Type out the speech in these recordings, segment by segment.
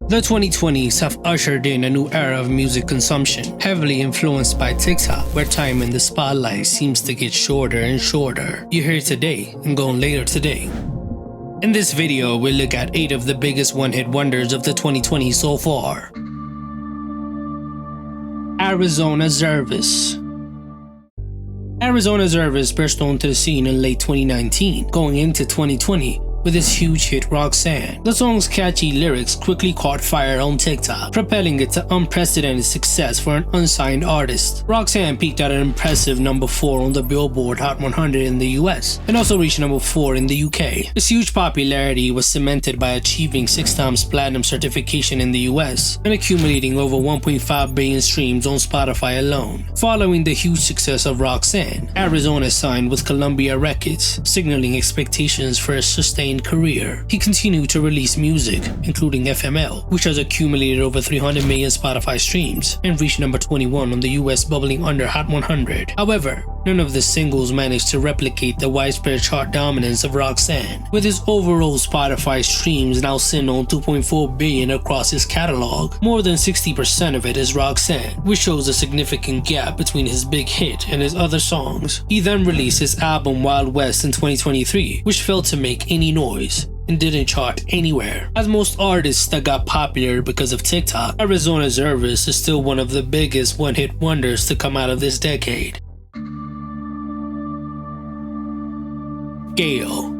The 2020s have ushered in a new era of music consumption, heavily influenced by TikTok, where time in the spotlight seems to get shorter and shorter. You hear it today and gone later today. In this video, we'll look at 8 of the biggest one-hit wonders of the 2020s so far. Arizona Zervas. Arizona Zervas burst onto the scene in late 2019, going into 2020 with his huge hit Roxanne. The song's catchy lyrics quickly caught fire on TikTok, propelling it to unprecedented success for an unsigned artist. Roxanne peaked at an impressive number 4 on the Billboard Hot 100 in the US, and also reached number 4 in the UK. Its huge popularity was cemented by achieving 6 times platinum certification in the US, and accumulating over 1.5 billion streams on Spotify alone. Following the huge success of Roxanne, Arizona signed with Columbia Records, signaling expectations for a sustained career. He continued to release music, including FML, which has accumulated over 300 million Spotify streams and reached number 21 on the US Bubbling Under Hot 100. However, none of the singles managed to replicate the widespread chart dominance of Roxanne, with his overall Spotify streams now sitting on 2.4 billion across his catalog. More than 60% of it is Roxanne, which shows a significant gap between his big hit and his other songs. He then released his album Wild West in 2023, which failed to make any noise and didn't chart anywhere. As most artists that got popular because of TikTok, Arizona Zervas is still one of the biggest one-hit wonders to come out of this decade. GAIL.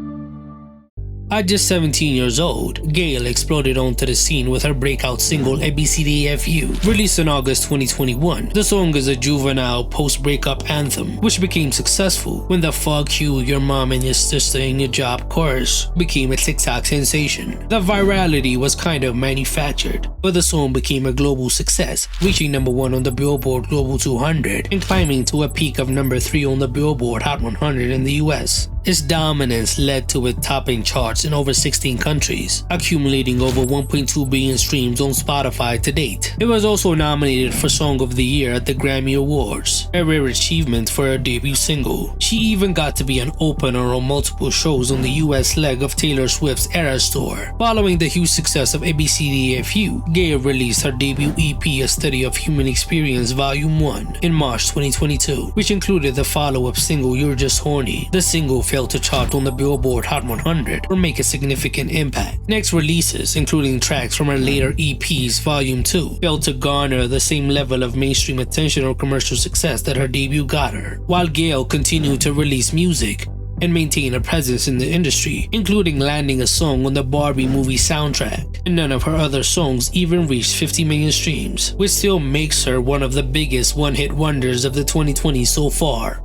At just 17 years old, GAIL exploded onto the scene with her breakout single ABCDFU, released in August 2021. The song is a juvenile post-breakup anthem, which became successful when the "fuck you, your mom and your sister and your job" chorus became a TikTok sensation. The virality was kind of manufactured, but the song became a global success, reaching number 1 on the Billboard Global 200 and climbing to a peak of number 3 on the Billboard Hot 100 in the US. Its dominance led to it topping charts in over 16 countries, accumulating over 1.2 billion streams on Spotify to date. It was also nominated for Song of the Year at the Grammy Awards, a rare achievement for her debut single. She even got to be an opener on multiple shows on the US leg of Taylor Swift's Eras Tour. Following the huge success of ABCDFU, GAIL released her debut EP A Study of Human Experience Volume 1 in March 2022, which included the follow-up single You're Just Horny. The single failed to chart on the Billboard Hot 100 or make a significant impact. Next releases, including tracks from her later EPs Volume 2, failed to garner the same level of mainstream attention or commercial success that her debut got her, while GAIL continued to release music and maintain a presence in the industry, including landing a song on the Barbie movie soundtrack, and none of her other songs even reached 50 million streams, which still makes her one of the biggest one-hit wonders of the 2020s so far.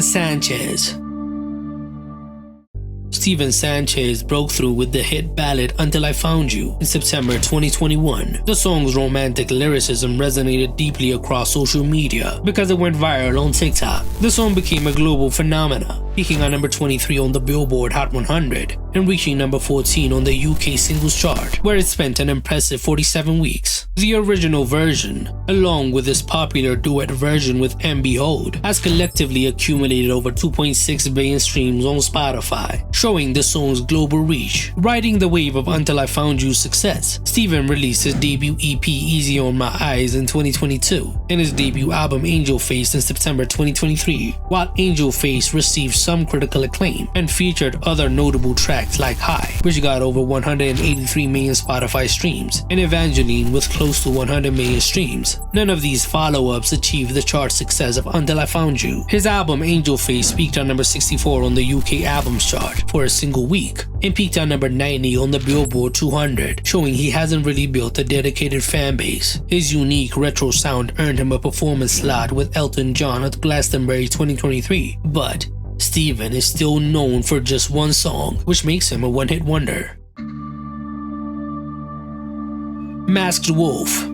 Sanchez. Sanchez broke through with the hit ballad Until I Found You in September 2021. The song's romantic lyricism resonated deeply across social media because it went viral on TikTok. The song became a global phenomenon, peaking at number 23 on the Billboard Hot 100 and reaching number 14 on the UK singles chart, where it spent an impressive 47 weeks. The original version, along with its popular duet version with Behold, has collectively accumulated over 2.6 billion streams on Spotify, showing the song's global reach. Riding the wave of Until I Found You's success, Steven released his debut EP Easy on My Eyes in 2022 and his debut album Angel Face in September 2023, while Angel Face received some critical acclaim and featured other notable tracks like High, which got over 183 million Spotify streams, and Evangeline with close to 100 million streams. None of these follow-ups achieved the chart success of Until I Found You. His album Angel Face peaked at number 64 on the UK albums chart for a single week and peaked at number 90 on the Billboard 200, showing he hasn't really built a dedicated fan base. His unique retro sound earned him a performance slot with Elton John at Glastonbury 2023, but Steven is still known for just one song, which makes him a one-hit wonder. Masked Wolf.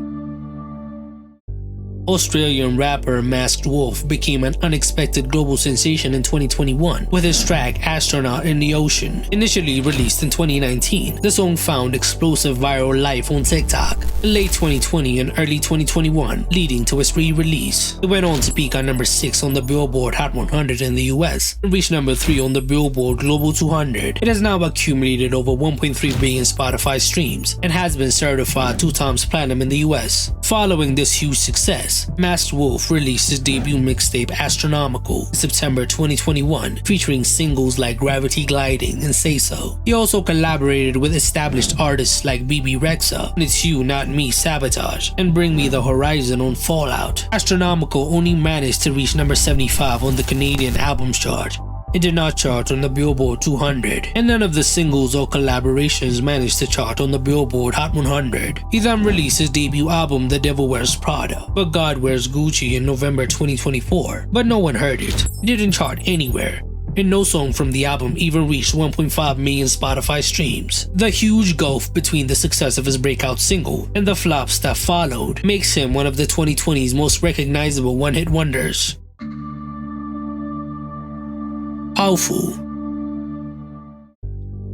Australian rapper Masked Wolf became an unexpected global sensation in 2021 with his track Astronaut in the Ocean. Initially released in 2019, the song found explosive viral life on TikTok in late 2020 and early 2021, leading to its re-release. It went on to peak on number 6 on the Billboard Hot 100 in the US and reached number 3 on the Billboard Global 200. It has now accumulated over 1.3 billion Spotify streams and has been certified 2 times platinum in the US. Following this huge success, Masked Wolf released his debut mixtape Astronomical in September 2021, featuring singles like Gravity Gliding and Say So. He also collaborated with established artists like BB Rexa and It's You Not Me Sabotage and Bring Me the Horizon on Fallout. Astronomical only managed to reach number 75 on the Canadian albums chart. It did not chart on the Billboard 200, and none of the singles or collaborations managed to chart on the Billboard Hot 100. He then released his debut album The Devil Wears Prada, But God Wears Gucci in November 2024, but no one heard it. It didn't chart anywhere, and no song from the album even reached 1.5 million Spotify streams. The huge gulf between the success of his breakout single and the flops that followed makes him one of the 2020's most recognizable one-hit wonders.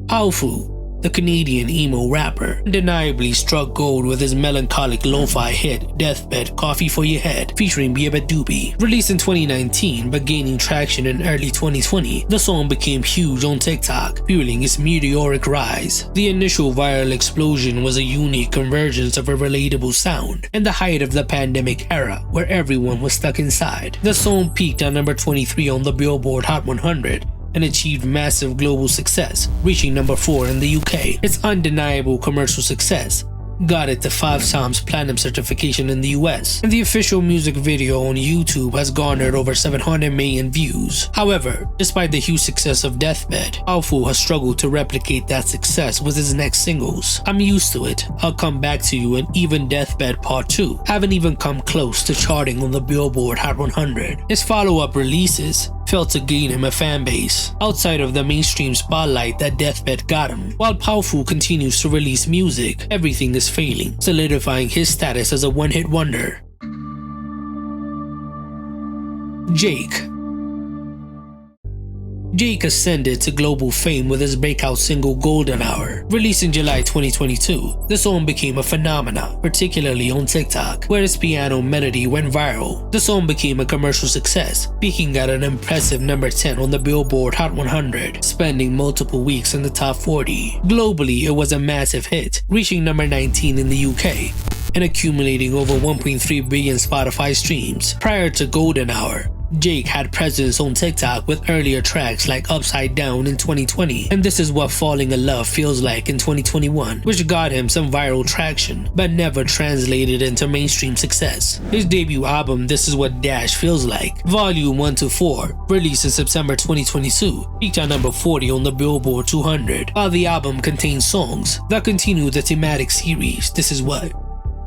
Powfu, the Canadian emo rapper, undeniably struck gold with his melancholic lo-fi hit Deathbed Coffee for Your Head featuring Biaba Doobie. Released in 2019 but gaining traction in early 2020, the song became huge on TikTok, fueling its meteoric rise. The initial viral explosion was a unique convergence of a relatable sound and the height of the pandemic era where everyone was stuck inside. The song peaked at number 23 on the Billboard Hot 100 and achieved massive global success, reaching number 4 in the UK. Its undeniable commercial success got it the 5 times platinum certification in the US, and the official music video on YouTube has garnered over 700 million views. However, despite the huge success of Deathbed, Powfu has struggled to replicate that success with his next singles. I'm Used to It, I'll Come Back to You, and even Deathbed Part 2 haven't even come close to charting on the Billboard Hot 100. His follow-up releases failed to gain him a fan base outside of the mainstream spotlight that Deathbed got him. While Powfu continues to release music, everything is failing, solidifying his status as a one-hit wonder. Jake ascended to global fame with his breakout single Golden Hour. Released in July 2022, the song became a phenomenon, particularly on TikTok, where its piano melody went viral. The song became a commercial success, peaking at an impressive number 10 on the Billboard Hot 100, spending multiple weeks in the top 40. Globally, it was a massive hit, reaching number 19 in the UK and accumulating over 1.3 billion Spotify streams. Prior to Golden Hour, Jake had presence on TikTok with earlier tracks like Upside Down in 2020 and This Is What Falling in Love Feels Like in 2021, which got him some viral traction but never translated into mainstream success. His debut album This Is What Dash Feels Like, Volume 1-4, released in September 2022, peaked at number 40 on the Billboard 200, while the album contains songs that continue the thematic series This Is What.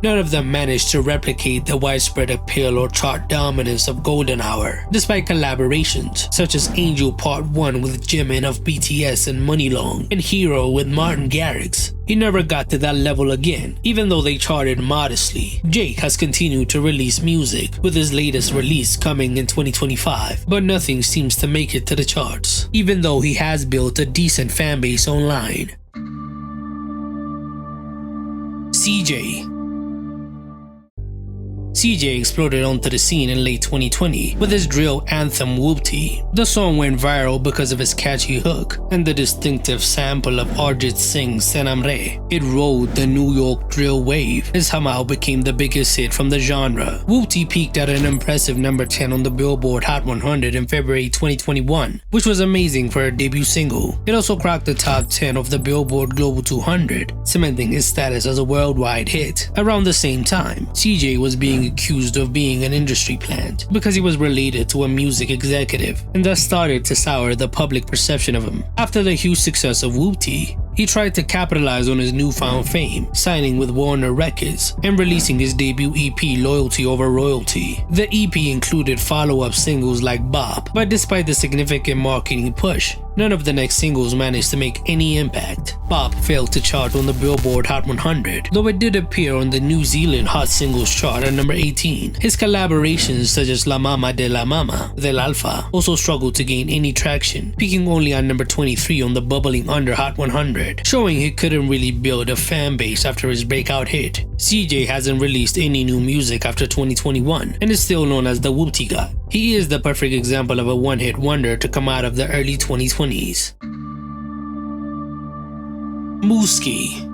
None of them managed to replicate the widespread appeal or chart dominance of Golden Hour. Despite collaborations such as Angel Part 1 with Jimin of BTS and Money Long and Hero with Martin Garrix, he never got to that level again, even though they charted modestly. Jake has continued to release music, with his latest release coming in 2025, but nothing seems to make it to the charts, even though he has built a decent fanbase online. CJ exploded onto the scene in late 2020 with his drill anthem Whoopty. The song went viral because of its catchy hook and the distinctive sample of Arjit Singh's Sanam Re. It rode the New York drill wave and somehow became the biggest hit from the genre. Whoopty peaked at an impressive number 10 on the Billboard Hot 100 in February 2021, which was amazing for a debut single. It also cracked the top 10 of the Billboard Global 200, cementing its status as a worldwide hit. Around the same time, CJ was being accused of being an industry plant because he was related to a music executive and thus started to sour the public perception of him. After the huge success of Whoopty, he tried to capitalize on his newfound fame, signing with Warner Records and releasing his debut EP Loyalty Over Royalty. The EP included follow-up singles like Bop, but despite the significant marketing push, none of the next singles managed to make any impact. Bop failed to chart on the Billboard Hot 100, though it did appear on the New Zealand Hot Singles chart at number 18. His collaborations such as La Mama de la Mama del Alfa also struggled to gain any traction, peaking only on number 23 on the bubbling under Hot 100, showing he couldn't really build a fan base after his breakout hit. CJ hasn't released any new music after 2021 and is still known as the Whoopty Guy. He is the perfect example of a one-hit wonder to come out of the early 2020s. Muski.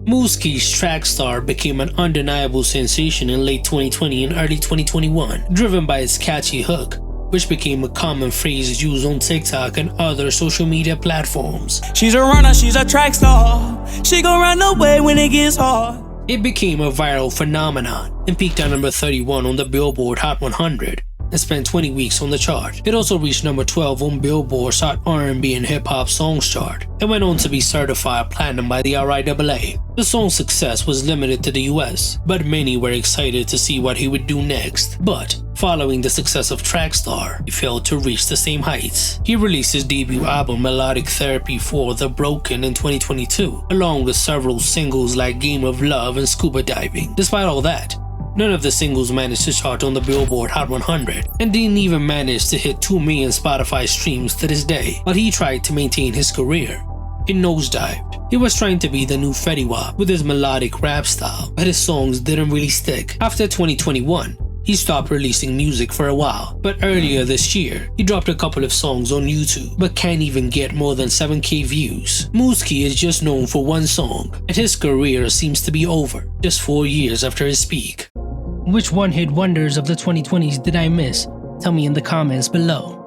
Muski's Track Star became an undeniable sensation in late 2020 and early 2021, driven by its catchy hook, which became a common phrase used on TikTok and other social media platforms. She's a runner, she's a track star. She gon' run away when it gets hard. It became a viral phenomenon and peaked at number 31 on the Billboard Hot 100 and spent 20 weeks on the chart. It also reached number 12 on Billboard's Hot R&B and Hip Hop Songs chart and went on to be certified platinum by the RIAA. The song's success was limited to the US, but many were excited to see what he would do next. But following the success of Track Star, he failed to reach the same heights. He released his debut album Melodic Therapy for The Broken in 2022, along with several singles like Game of Love and Scuba Diving. Despite all that, none of the singles managed to chart on the Billboard Hot 100 and didn't even manage to hit 2 million Spotify streams to this day, but he tried to maintain his career. It nosedived. He was trying to be the new Fetty Wap with his melodic rap style, but his songs didn't really stick. After 2021, he stopped releasing music for a while, but earlier this year, he dropped a couple of songs on YouTube, but can't even get more than 7K views. Muski is just known for one song, and his career seems to be over, just 4 years after his peak. Which one-hit wonders of the 2020s did I miss? Tell me in the comments below.